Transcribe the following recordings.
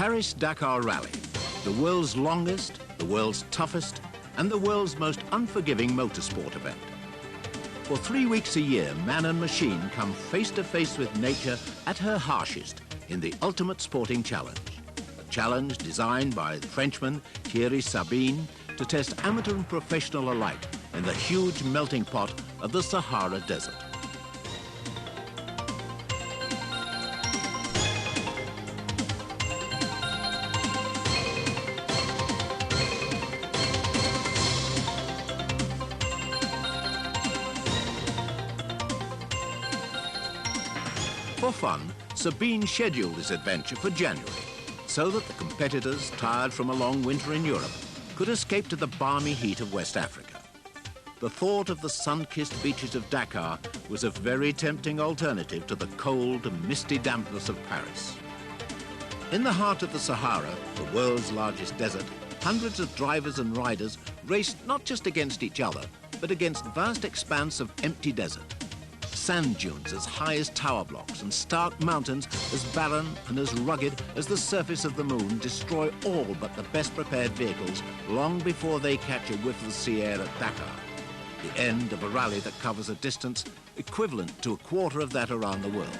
Paris-Dakar Rally, the world's longest, the world's toughest, and the world's most unforgiving motorsport event. For 3 weeks a year, man and machine come face to face with nature at her harshest in the ultimate sporting challenge. A challenge designed by the Frenchman Thierry Sabine to test amateur and professional alike in the huge melting pot of the Sahara Desert. For fun, Sabine scheduled this adventure for January, so that the competitors, tired from a long winter in Europe, could escape to the balmy heat of West Africa. The thought of the sun-kissed beaches of Dakar was a very tempting alternative to the cold and misty dampness of Paris. In the heart of the Sahara, the world's largest desert, hundreds of drivers and riders raced not just against each other, but against vast expanse of empty desert. Sand dunes as high as tower blocks and stark mountains as barren and as rugged as the surface of the moon destroy all but the best prepared vehicles long before they catch a whiff of the sea air at Dakar, the end of a rally that covers a distance equivalent to a quarter of that around the world.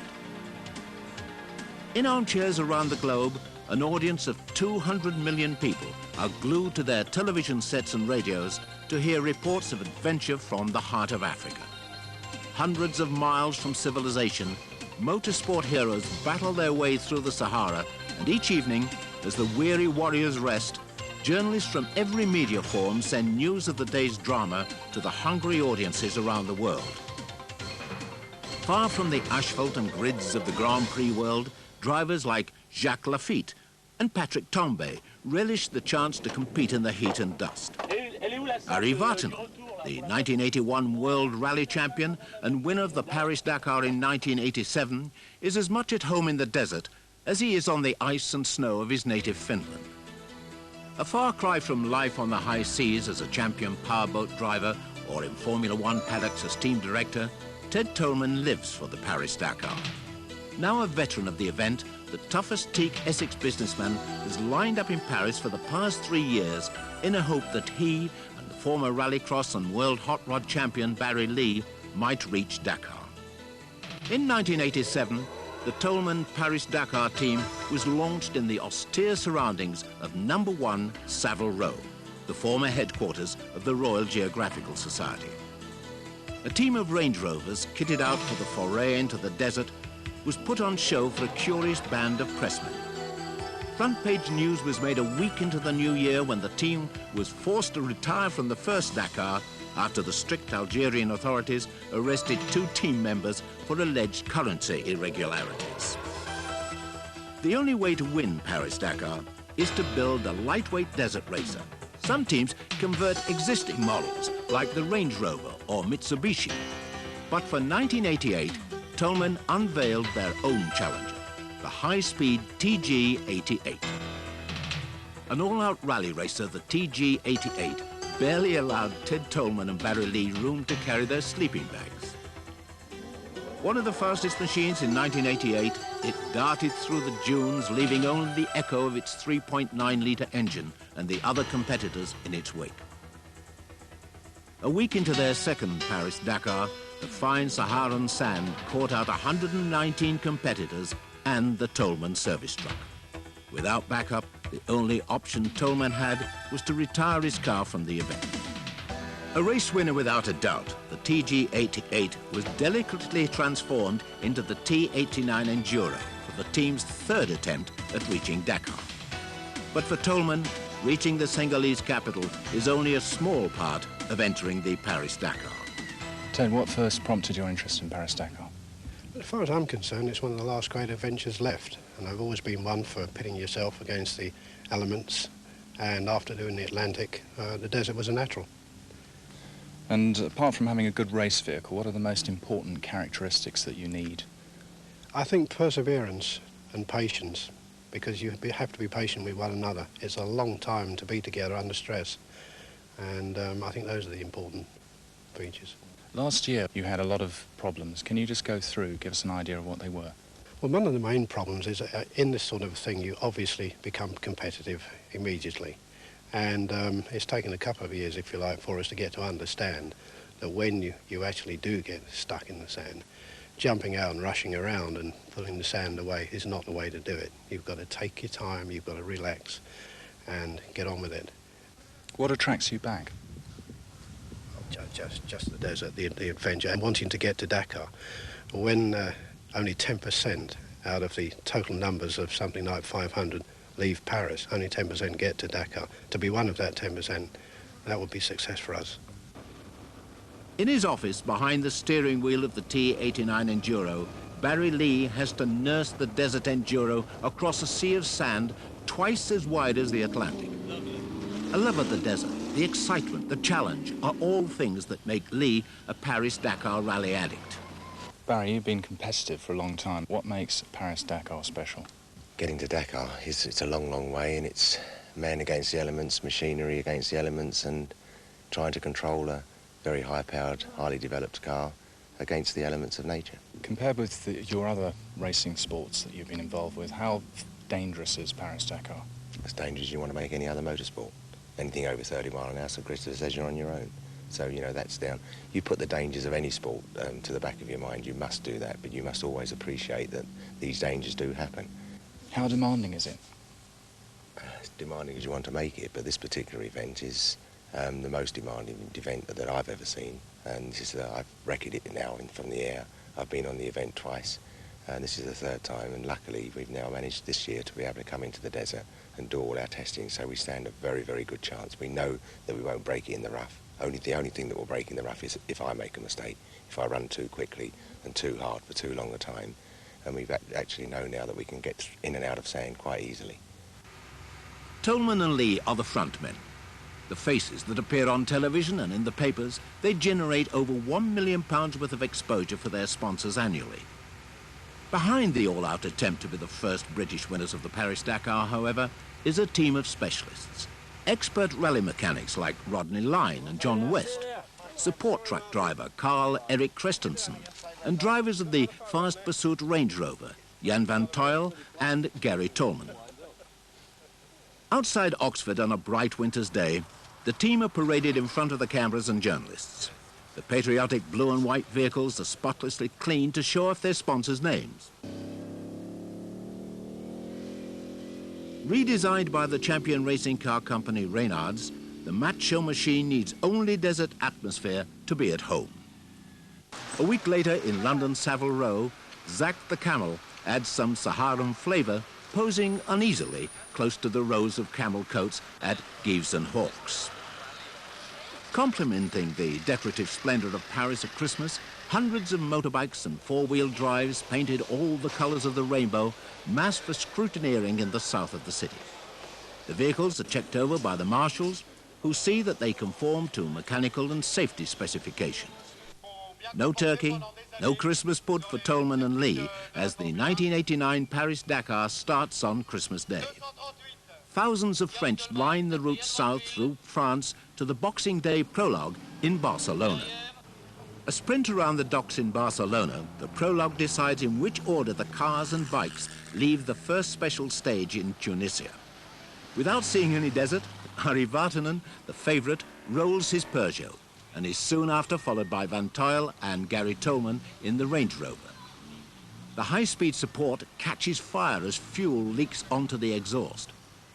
In armchairs around the globe, an audience of 200 million people are glued to their television sets and radios to hear reports of adventure from the heart of Africa. Hundreds of miles from civilization, motorsport heroes battle their way through the Sahara, and each evening, as the weary warriors rest, journalists from every media form send news of the day's drama to the hungry audiences around the world. Far from the asphalt and grids of the Grand Prix world, drivers like Jacques Lafitte and Patrick Tambay relish the chance to compete in the heat and dust. Harry Vartanel, the 1981 World Rally Champion and winner of the Paris-Dakar in 1987, is as much at home in the desert as he is on the ice and snow of his native Finland. A far cry from life on the high seas as a champion powerboat driver or in Formula One paddocks as team director, Ted Toleman lives for the Paris-Dakar. Now a veteran of the event, the toughest teak Essex businessman is lined up in Paris for the past 3 years in a hope that he and the former rallycross and world hot rod champion Barry Lee might reach Dakar. In 1987, the Toleman Paris-Dakar team was launched in the austere surroundings of No. 1 Savile Row, the former headquarters of the Royal Geographical Society. A team of Range Rovers kitted out for the foray into the desert was put on show for a curious band of pressmen. Front-page news was made a week into the new year when the team was forced to retire from the first Dakar after the strict Algerian authorities arrested 2 team members for alleged currency irregularities. The only way to win Paris-Dakar is to build a lightweight desert racer. Some teams convert existing models, like the Range Rover or Mitsubishi. But for 1988, Toleman unveiled their own challenger, the high-speed TG88. An all-out rally racer, the TG88 barely allowed Ted Toleman and Barry Lee room to carry their sleeping bags. One of the fastest machines in 1988, it darted through the dunes, leaving only the echo of its 3.9-litre engine and the other competitors in its wake. A week into their second Paris-Dakar, the fine Saharan sand caught out 119 competitors and the Toleman service truck. Without backup, the only option Toleman had was to retire his car from the event. A race winner without a doubt, the TG88 was delicately transformed into the T89 Enduro for the team's 3rd attempt at reaching Dakar. But for Toleman, reaching the Senegalese capital is only a small part of entering the Paris-Dakar. Ted, what first prompted your interest in Paris-Dakar? As far as I'm concerned, it's one of the last great adventures left, and I've always been one for pitting yourself against the elements, and after doing the Atlantic, the desert was a natural. And apart from having a good race vehicle, what are the most important characteristics that you need? I think perseverance and patience, because you have to be patient with one another. It's a long time to be together under stress, and I think those are the important features. Last year you had a lot of problems. Can you just go through, give us an idea of what they were? Well, one of the main problems is in this sort of thing you obviously become competitive immediately, and it's taken a couple of years, if you like, for us to get to understand that when you actually do get stuck in the sand, jumping out and rushing around and pulling the sand away is not the way to do it. You've got to take your time, you've got to relax and get on with it. What attracts you back? Just the desert, the adventure, and wanting to get to Dakar. When only 10% out of the total numbers of something like 500 leave Paris, only 10% get to Dakar. To be one of that 10%, that would be success for us. In his office, behind the steering wheel of the T-89 Enduro, Barry Lee has to nurse the desert Enduro across a sea of sand twice as wide as the Atlantic. A love of the desert, the excitement, the challenge are all things that make Lee a Paris-Dakar rally addict. Barry, you've been competitive for a long time. What makes Paris-Dakar special? Getting to Dakar, it's a long, long way, and it's man against the elements, machinery against the elements, and trying to control a very high-powered, highly developed car against the elements of nature. Compared with your other racing sports that you've been involved with, how dangerous is Paris-Dakar? As dangerous as you want to make any other motorsport. Anything over 30 mile an hour, so Krista says you're on your own. So, you know, that's down. You put the dangers of any sport to the back of your mind, you must do that, but you must always appreciate that these dangers do happen. How demanding is it? As demanding as you want to make it, but this particular event is the most demanding event that I've ever seen. And this is, I've recorded it now from the air. I've been on the event twice, and this is the third time, and luckily we've now managed this year to be able to come into the desert and do all our testing, so we stand a very, very good chance. We know that we won't break it in the rough. The only thing that will break in the rough is if I make a mistake, if I run too quickly and too hard for too long a time. And we've actually known now that we can get in and out of sand quite easily. Toleman and Lee are the front men. The faces that appear on television and in the papers, they generate over £1 million worth of exposure for their sponsors annually. Behind the all-out attempt to be the first British winners of the Paris-Dakar, however, is a team of specialists. Expert rally mechanics like Rodney Lyne and John West, support truck driver Carl Eric Christensen, and drivers of the fast pursuit Range Rover, Jan van Tuyl and Gary Toleman. Outside Oxford on a bright winter's day, the team are paraded in front of the cameras and journalists. The patriotic blue and white vehicles are spotlessly clean to show off their sponsors' names. Redesigned by the champion racing car company Reynards, the match show machine needs only desert atmosphere to be at home. A week later in London Savile Row, Zach the Camel adds some Saharan flavour, posing uneasily close to the rows of camel coats at Gives and Hawkes. Complementing the decorative splendour of Paris at Christmas, hundreds of motorbikes and four-wheel drives painted all the colours of the rainbow mass for scrutineering in the south of the city. The vehicles are checked over by the marshals, who see that they conform to mechanical and safety specifications. No turkey, no Christmas pud for Toleman and Lee as the 1989 Paris-Dakar starts on Christmas Day. Thousands of French line the route south through France to the Boxing Day prologue in Barcelona. A sprint around the docks in Barcelona, the prologue decides in which order the cars and bikes leave the first special stage in Tunisia. Without seeing any desert, Harry Vartanen, the favourite, rolls his Peugeot and is soon after followed by Van Tuyl and Gary Toleman in the Range Rover. The high-speed support catches fire as fuel leaks onto the exhaust.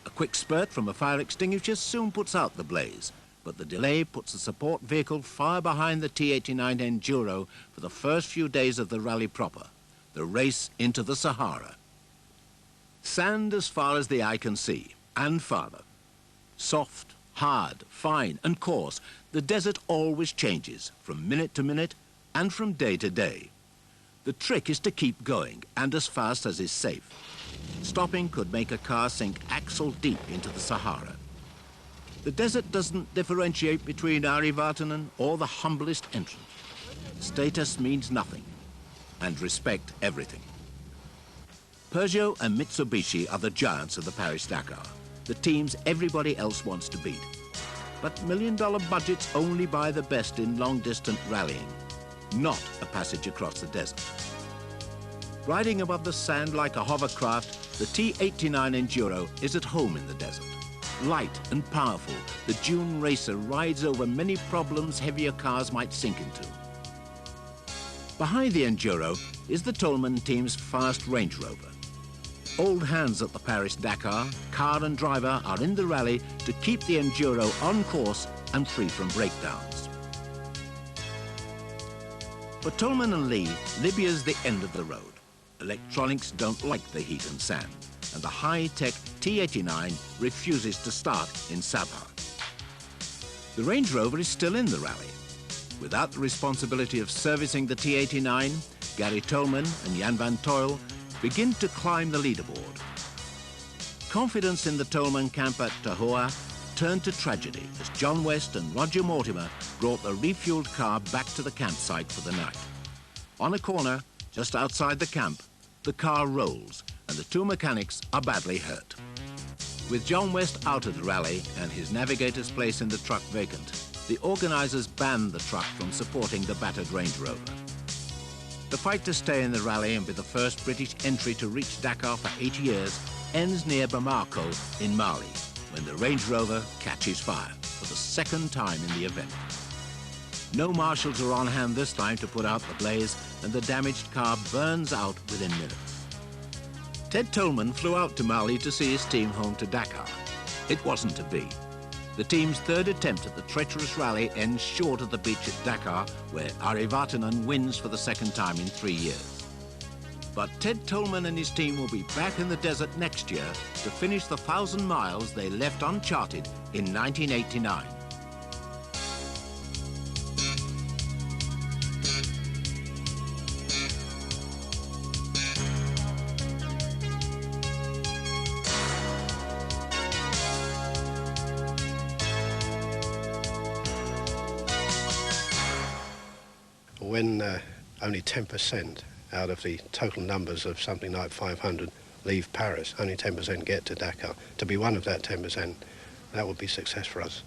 A quick spurt from a fire extinguisher soon puts out the blaze, but the delay puts the support vehicle far behind the T-89 Enduro for the first few days of the rally proper, the race into the Sahara. Sand as far as the eye can see, and farther. Soft, hard, fine, and coarse, the desert always changes from minute to minute and from day to day. The trick is to keep going, and as fast as is safe. Stopping could make a car sink axle deep into the Sahara. The desert doesn't differentiate between Harry Vartanen or the humblest entrant. Status means nothing, and respect everything. Peugeot and Mitsubishi are the giants of the Paris-Dakar, the teams everybody else wants to beat. But million-dollar budgets only buy the best in long-distance rallying, not a passage across the desert. Riding above the sand like a hovercraft, the T89 Enduro is at home in the desert. Light and powerful, the dune racer rides over many problems heavier cars might sink into. Behind the Enduro is the Toleman team's fast Range Rover. Old hands at the Paris-Dakar, car and driver are in the rally to keep the Enduro on course and free from breakdowns. For Toleman and Lee, Libya's the end of the road. Electronics don't like the heat and sand, and the high-tech T89 refuses to start in Sabha. The Range Rover is still in the rally. Without the responsibility of servicing the T89, Gary Toleman and Jan van Tuyl begin to climb the leaderboard. Confidence in the Toleman camp at Tahoa turned to tragedy as John West and Roger Mortimer brought the refueled car back to the campsite for the night. On a corner, just outside the camp, the car rolls and the two mechanics are badly hurt. With John West out of the rally and his navigator's place in the truck vacant, the organisers banned the truck from supporting the battered Range Rover. The fight to stay in the rally and be the first British entry to reach Dakar for 8 years ends near Bamako in Mali, when the Range Rover catches fire for the second time in the event. No marshals are on hand this time to put out the blaze, and the damaged car burns out within minutes. Ted Toleman flew out to Mali to see his team home to Dakar. It wasn't to be. The team's third attempt at the treacherous rally ends short of the beach at Dakar, where Ari Vatanen wins for the second time in 3 years. But Ted Toleman and his team will be back in the desert next year to finish the 1,000 miles they left uncharted in 1989. When only 10% out of the total numbers of something like 500 leave Paris, only 10% get to Dakar, to be one of that 10%, that would be success for us.